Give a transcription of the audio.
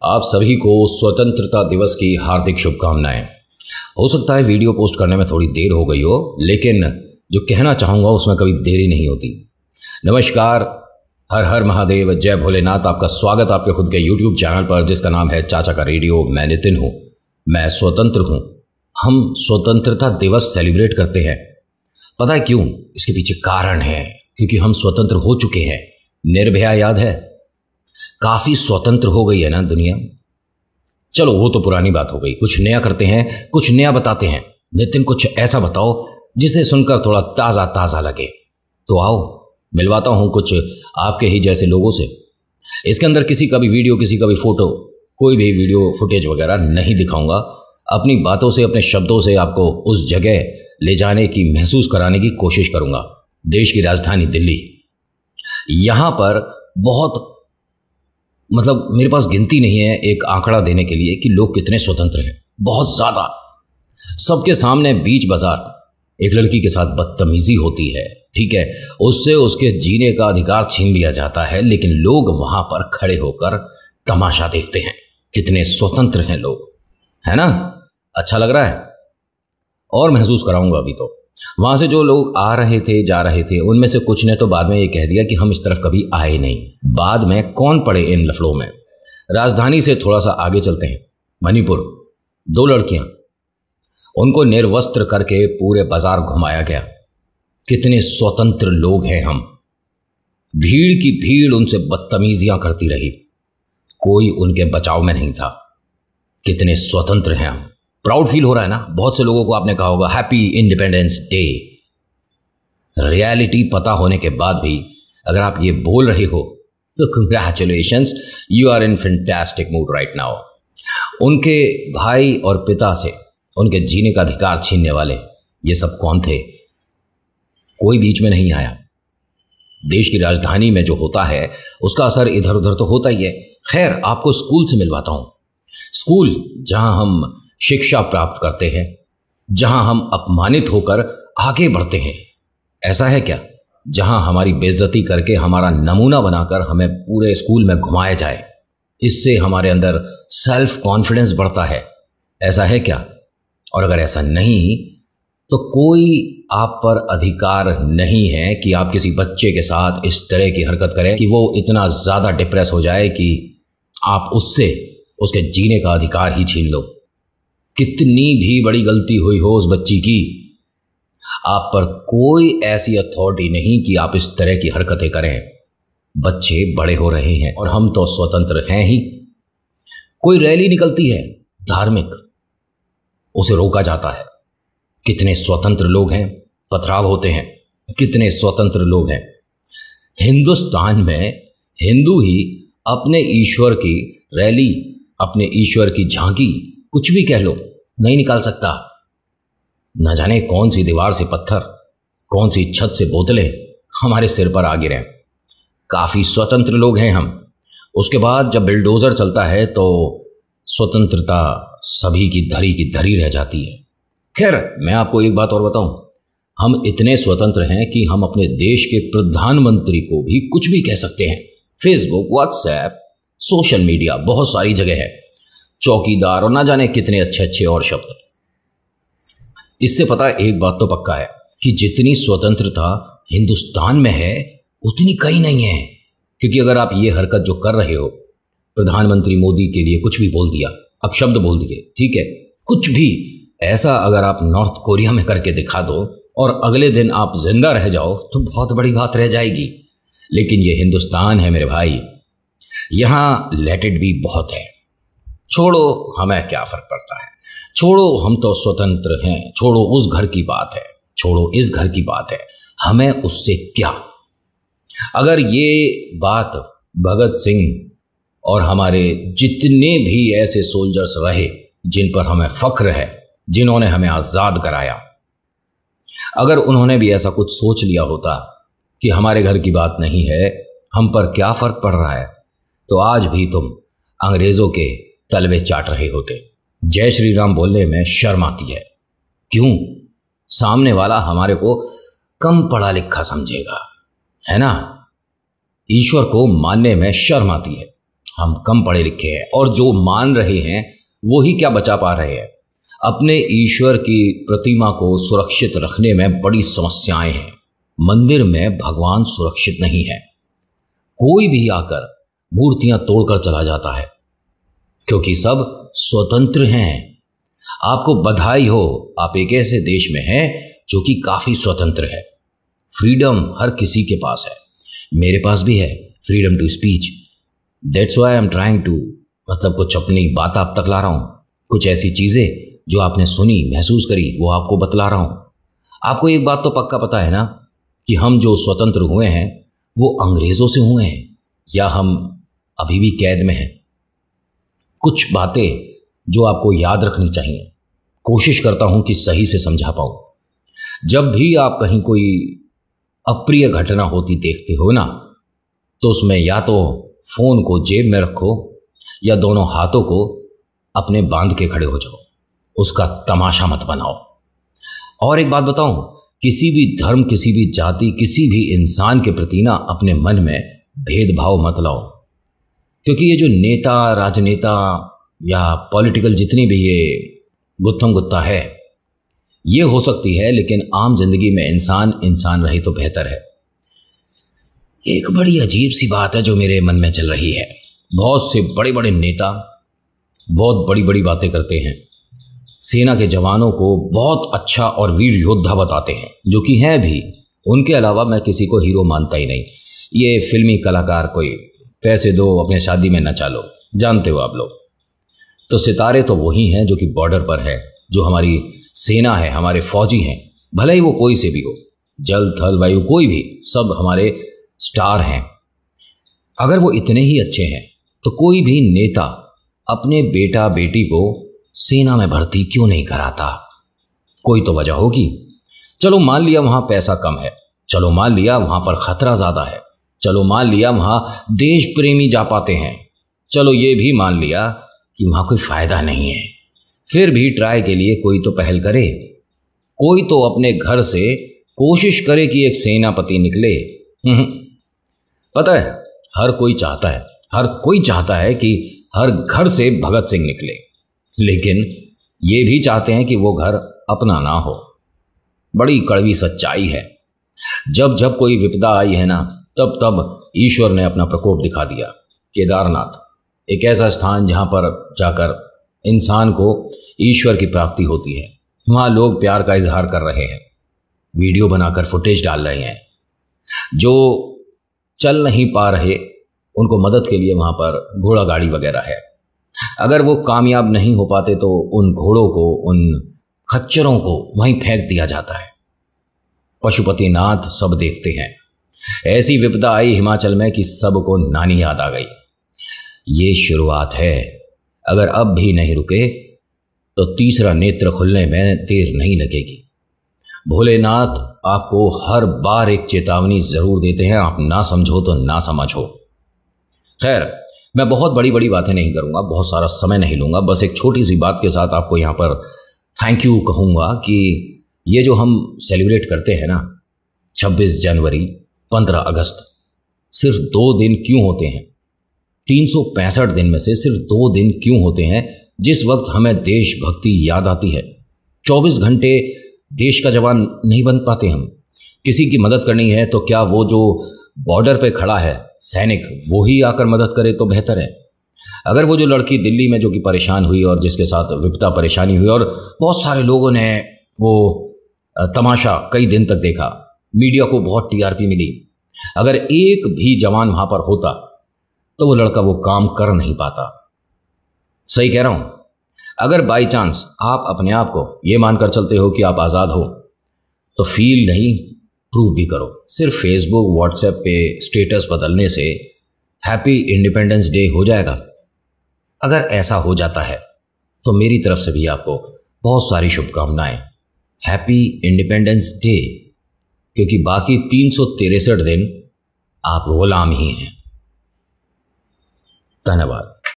आप सभी को स्वतंत्रता दिवस की हार्दिक शुभकामनाएं। हो सकता है वीडियो पोस्ट करने में थोड़ी देर हो गई हो, लेकिन जो कहना चाहूँगा उसमें कभी देरी नहीं होती। नमस्कार, हर हर महादेव, जय भोलेनाथ। आपका स्वागत आपके खुद के YouTube चैनल पर जिसका नाम है चाचा का रेडियो। मैं नितिन हूँ, मैं स्वतंत्र हूँ। हम स्वतंत्रता दिवस सेलिब्रेट करते हैं। पता है क्यों? इसके पीछे कारण है, क्योंकि हम स्वतंत्र हो चुके हैं। निर्भया याद है? काफी स्वतंत्र हो गई है ना दुनिया। चलो वो तो पुरानी बात हो गई, कुछ नया करते हैं, कुछ नया बताते हैं। नितिन कुछ ऐसा बताओ जिसे सुनकर थोड़ा ताज़ा ताज़ा लगे। तो आओ मिलवाता हूँ कुछ आपके ही जैसे लोगों से। इसके अंदर किसी का भी वीडियो, किसी का भी फोटो, कोई भी वीडियो फुटेज वगैरह नहीं दिखाऊंगा। अपनी बातों से, अपने शब्दों से आपको उस जगह ले जाने की, महसूस कराने की कोशिश करूंगा। देश की राजधानी दिल्ली, यहां पर बहुत मेरे पास गिनती नहीं है एक आंकड़ा देने के लिए कि लोग कितने स्वतंत्र हैं। बहुत ज़्यादा। सबके सामने बीच बाजार एक लड़की के साथ बदतमीजी होती है, ठीक है, उससे उसके जीने का अधिकार छीन लिया जाता है, लेकिन लोग वहां पर खड़े होकर तमाशा देखते हैं। कितने स्वतंत्र हैं लोग, है ना? अच्छा लग रहा है और महसूस कराऊंगा अभी। तो वहां से जो लोग आ रहे थे, जा रहे थे, उनमें से कुछ ने तो बाद में ये कह दिया कि हम इस तरफ कभी आए नहीं। बाद में कौन पड़े इन लफड़ों में। राजधानी से थोड़ा सा आगे चलते हैं। मणिपुर, 2 लड़कियां, उनको निर्वस्त्र करके पूरे बाजार घुमाया गया। कितने स्वतंत्र लोग हैं हम। भीड़ की भीड़ उनसे बदतमीजियां करती रही, कोई उनके बचाव में नहीं था। कितने स्वतंत्र हैं हम। प्राउड फील हो रहा है ना? बहुत से लोगों को आपने कहा होगा हैप्पी इंडिपेंडेंस डे। रियलिटी पता होने के बाद भी अगर आप ये बोल रहे हो तो congratulations, you are in fantastic mood right now. उनके भाई और पिता से उनके जीने का अधिकार छीनने वाले ये सब कौन थे? कोई बीच में नहीं आया। देश की राजधानी में जो होता है उसका असर इधर उधर तो होता ही है। खैर, आपको स्कूल से मिलवाता हूं। स्कूल जहां हम शिक्षा प्राप्त करते हैं, जहां हम अपमानित होकर आगे बढ़ते हैं। ऐसा है क्या? जहां हमारी बेइज्जती करके हमारा नमूना बनाकर हमें पूरे स्कूल में घुमाया जाए, इससे हमारे अंदर सेल्फ कॉन्फिडेंस बढ़ता है। ऐसा है क्या? और अगर ऐसा नहीं तो कोई आप पर अधिकार नहीं है कि आप किसी बच्चे के साथ इस तरह की हरकत करें कि वो इतना ज़्यादा डिप्रेस हो जाए कि आप उससे उसके जीने का अधिकार ही छीन लो। कितनी भी बड़ी गलती हुई हो उस बच्ची की, आप पर कोई ऐसी अथॉरिटी नहीं कि आप इस तरह की हरकतें करें। बच्चे बड़े हो रहे हैं और हम तो स्वतंत्र हैं ही। कोई रैली निकलती है धार्मिक, उसे रोका जाता है। कितने स्वतंत्र लोग हैं। पथराव होते हैं, कितने स्वतंत्र लोग हैं। हिंदुस्तान में हिंदू ही अपने ईश्वर की रैली, अपने ईश्वर की झांकी, कुछ भी कह लो, नहीं निकाल सकता। न जाने कौन सी दीवार से पत्थर, कौन सी छत से बोतलें हमारे सिर पर आ गिरे। काफी स्वतंत्र लोग हैं हम। उसके बाद जब बिल्डोजर चलता है तो स्वतंत्रता सभी की धरी रह जाती है। खैर, मैं आपको एक बात और बताऊं, हम इतने स्वतंत्र हैं कि हम अपने देश के प्रधानमंत्री को भी कुछ भी कह सकते हैं। फेसबुक, व्हाट्सएप, सोशल मीडिया, बहुत सारी जगह है। चौकीदार और ना जाने कितने अच्छे अच्छे और शब्द। इससे पता है एक बात तो पक्का है कि जितनी स्वतंत्रता हिंदुस्तान में है उतनी कहीं नहीं है। क्योंकि अगर आप ये हरकत जो कर रहे हो, प्रधानमंत्री मोदी के लिए कुछ भी बोल दिया, अब शब्द बोल दिए, ठीक है, कुछ भी ऐसा अगर आप नॉर्थ कोरिया में करके दिखा दो और अगले दिन आप जिंदा रह जाओ तो बहुत बड़ी बात रह जाएगी। लेकिन ये हिंदुस्तान है मेरे भाई, यहां लेट इट बी बहुत है। छोड़ो, हमें क्या फर्क पड़ता है। छोड़ो, हम तो स्वतंत्र हैं। छोड़ो, उस घर की बात है, छोड़ो, इस घर की बात है, हमें उससे क्या। अगर ये बात भगत सिंह और हमारे जितने भी ऐसे सोल्जर्स रहे जिन पर हमें फख्र है, जिन्होंने हमें आज़ाद कराया, अगर उन्होंने भी ऐसा कुछ सोच लिया होता कि हमारे घर की बात नहीं है, हम पर क्या फर्क पड़ रहा है, तो आज भी तुम अंग्रेजों के तलवे चाट रहे होते। जय श्री राम बोलने में शर्म आती है। क्यों? सामने वाला हमारे को कम पढ़ा लिखा समझेगा, है ना? ईश्वर को मानने में शर्म आती है। हम कम पढ़े लिखे हैं और जो मान रहे हैं वो ही क्या बचा पा रहे हैं। अपने ईश्वर की प्रतिमा को सुरक्षित रखने में बड़ी समस्याएं हैं। मंदिर में भगवान सुरक्षित नहीं है, कोई भी आकर मूर्तियां तोड़कर चला जाता है, क्योंकि सब स्वतंत्र हैं। आपको बधाई हो, आप एक ऐसे देश में हैं जो कि काफी स्वतंत्र है। फ्रीडम हर किसी के पास है, मेरे पास भी है, freedom to speech. That's why I am trying to, मतलब कुछ अपनी बात आप तक ला रहा हूं, कुछ ऐसी चीजें जो आपने सुनी महसूस करी वो आपको बतला रहा हूं। आपको एक बात तो पक्का पता है ना कि हम जो स्वतंत्र हुए हैं वो अंग्रेजों से हुए हैं, या हम अभी भी कैद में हैं। कुछ बातें जो आपको याद रखनी चाहिए, कोशिश करता हूं कि सही से समझा पाऊं। जब भी आप कहीं कोई अप्रिय घटना होती देखते हो ना, तो उसमें या तो फोन को जेब में रखो या दोनों हाथों को अपने बांध के खड़े हो जाओ, उसका तमाशा मत बनाओ। और एक बात बताऊं, किसी भी धर्म, किसी भी जाति, किसी भी इंसान के प्रति ना अपने मन में भेदभाव मत लाओ, क्योंकि ये जो नेता, राजनेता या पॉलिटिकल जितनी भी ये गुत्थम गुत्ता है, ये हो सकती है, लेकिन आम जिंदगी में इंसान इंसान रहे तो बेहतर है। एक बड़ी अजीब सी बात है जो मेरे मन में चल रही है। बहुत से बड़े बड़े नेता बहुत बड़ी बड़ी बातें करते हैं, सेना के जवानों को बहुत अच्छा और वीर योद्धा बताते हैं, जो कि हैं भी। उनके अलावा मैं किसी को हीरो मानता ही नहीं। ये फिल्मी कलाकार, कोई पैसे दो अपने शादी में नचा लो, जानते हो आप लोग। तो सितारे तो वही हैं जो कि बॉर्डर पर है, जो हमारी सेना है, हमारे फौजी हैं, भले ही वो कोई से भी हो, जल थल वायु कोई भी, सब हमारे स्टार हैं। अगर वो इतने ही अच्छे हैं तो कोई भी नेता अपने बेटा बेटी को सेना में भर्ती क्यों नहीं कराता? कोई तो वजह होगी। चलो मान लिया वहां पैसा कम है, चलो मान लिया वहां पर खतरा ज्यादा है, चलो मान लिया वहां देश प्रेमी जा पाते हैं, चलो ये भी मान लिया कि वहां कोई फायदा नहीं है, फिर भी ट्राई के लिए कोई तो पहल करे। कोई तो अपने घर से कोशिश करे कि एक सेनापति निकले। पता है, हर कोई चाहता है कि हर घर से भगत सिंह निकले, लेकिन ये भी चाहते हैं कि वो घर अपना ना हो। बड़ी कड़वी सच्चाई है। जब जब कोई विपदा आई है ना, तब तब ईश्वर ने अपना प्रकोप दिखा दिया। केदारनाथ एक ऐसा स्थान जहां पर जाकर इंसान को ईश्वर की प्राप्ति होती है। वहां लोग प्यार का इजहार कर रहे हैं, वीडियो बनाकर फुटेज डाल रहे हैं। जो चल नहीं पा रहे उनको मदद के लिए वहां पर घोड़ा गाड़ी वगैरह है। अगर वो कामयाब नहीं हो पाते तो उन घोड़ों को, उन खच्चरों को वहीं फेंक दिया जाता है। पशुपतिनाथ सब देखते हैं। ऐसी विपदा आई हिमाचल में कि सबको नानी याद आ गई। ये शुरुआत है, अगर अब भी नहीं रुके तो तीसरा नेत्र खुलने में देर नहीं लगेगी। भोलेनाथ आपको हर बार एक चेतावनी जरूर देते हैं, आप ना समझो तो ना समझो। खैर, मैं बहुत बड़ी बड़ी बातें नहीं करूंगा, बहुत सारा समय नहीं लूंगा, बस एक छोटी सी बात के साथ आपको यहाँ पर थैंक यू कहूँगा कि ये जो हम सेलिब्रेट करते हैं ना, 26 जनवरी, 15 अगस्त, सिर्फ 2 दिन क्यों होते हैं? 365 दिन में से सिर्फ 2 दिन क्यों होते हैं जिस वक्त हमें देशभक्ति याद आती है? 24 घंटे देश का जवान नहीं बन पाते हम? किसी की मदद करनी है तो क्या वो जो बॉर्डर पे खड़ा है सैनिक, वो ही आकर मदद करे तो बेहतर है। अगर वो जो लड़की दिल्ली में जो कि परेशान हुई और जिसके साथ विपदा परेशानी हुई और बहुत सारे लोगों ने वो तमाशा कई दिन तक देखा, मीडिया को बहुत टीआरपी मिली, अगर एक भी जवान वहां पर होता तो वो लड़का वो काम कर नहीं पाता। सही कह रहा हूं? अगर बाई चांस आप अपने आप को ये मानकर चलते हो कि आप आज़ाद हो, तो फील नहीं, प्रूव भी करो। सिर्फ फेसबुक व्हाट्सएप पे स्टेटस बदलने से हैप्पी इंडिपेंडेंस डे हो जाएगा? अगर ऐसा हो जाता है तो मेरी तरफ से भी आपको बहुत सारी शुभकामनाएं। हैप्पी इंडिपेंडेंस डे, क्योंकि बाकी 363 दिन आप गुलाम ही हैं। धन्यवाद।